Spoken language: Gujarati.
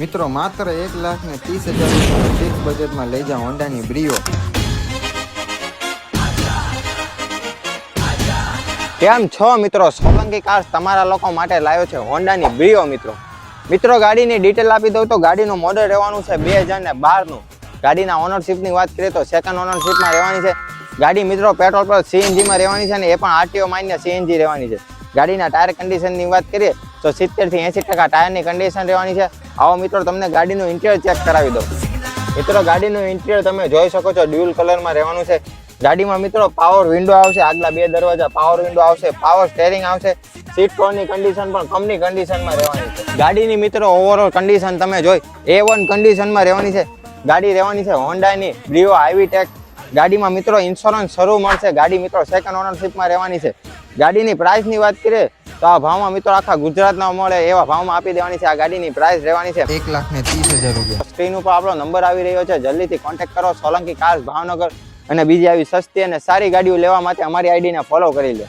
મિત્રો માત્ર 1,30,000 ફિક્સ બજેટમાં લઈ જાઓ હોન્ડાની બ્રિયો। કેમ છો મિત્રો? સોલંકી કાર્સ તમારા લોકો માટે લાવ્યો છે હોન્ડાની બ્રિયો મિત્રો ગાડીની ડિટેલ આપી દઉં તો ગાડીનું મોડેલ રહેવાનું છે 2012નું। ગાડીના ઓનરશિપની વાત કરીએ તો સેકન્ડ ઓનરશિપમાં રહેવાની છે ગાડી મિત્રો। પેટ્રોલ પર સીએનજીમાં રહેવાની છે ને એ પણ આરટીઓ માન્ય સીએનજી રહેવાની છે। ગાડીના ટાયર કન્ડિશનની વાત કરીએ તો 70 થી 80% ટાયરની કન્ડિશન રહેવાની છે। આવો મિત્રો તમને ગાડીનું ઇન્ટિરિયર ચેક કરાવી દો। મિત્રો ગાડીનું ઇન્ટિરિયર તમે જોઈ શકો છો, ડ્યુઅલ કલરમાં રહેવાનું છે। ગાડીમાં મિત્રો પાવર વિન્ડો આવશે, આગલા 2 દરવાજા પાવર વિન્ડો આવશે, પાવર સ્ટેરિંગ આવશે। સીટ કવરની કન્ડિશન પણ કંપની કન્ડિશનમાં રહેવાની છે। ગાડીની મિત્રો ઓવરઓલ કન્ડિશન તમે જોઈ A1 કન્ડિશનમાં રહેવાની છે। ગાડી રહેવાની છે હોન્ડાની બ્રિયો હાઈવીટેક। ગાડીમાં મિત્રો ઇન્સ્યોરન્સ શરૂ મળશે। ગાડી મિત્રો સેકન્ડ ઓનરશિપમાં રહેવાની છે। ગાડીની પ્રાઇસની વાત કરીએ તો આ ભાવમાં મિત્રો આખા ગુજરાતમાં મળે એવા ભાવમાં આપી દેવાની છે। આ ગાડીની પ્રાઇસ રહેવાની છે 1,30,000 રૂપિયા। સ્ક્રીન ઉપર આપણો નંબર આવી રહ્યો છે, જલ્દીથી કોન્ટેક્ટ કરો સોલંકી કાર્સ ભાવનગર। અને બીજી આવી સસ્તી અને સારી ગાડીઓ લેવા માટે અમારી આઈડીને ફોલો કરી લો।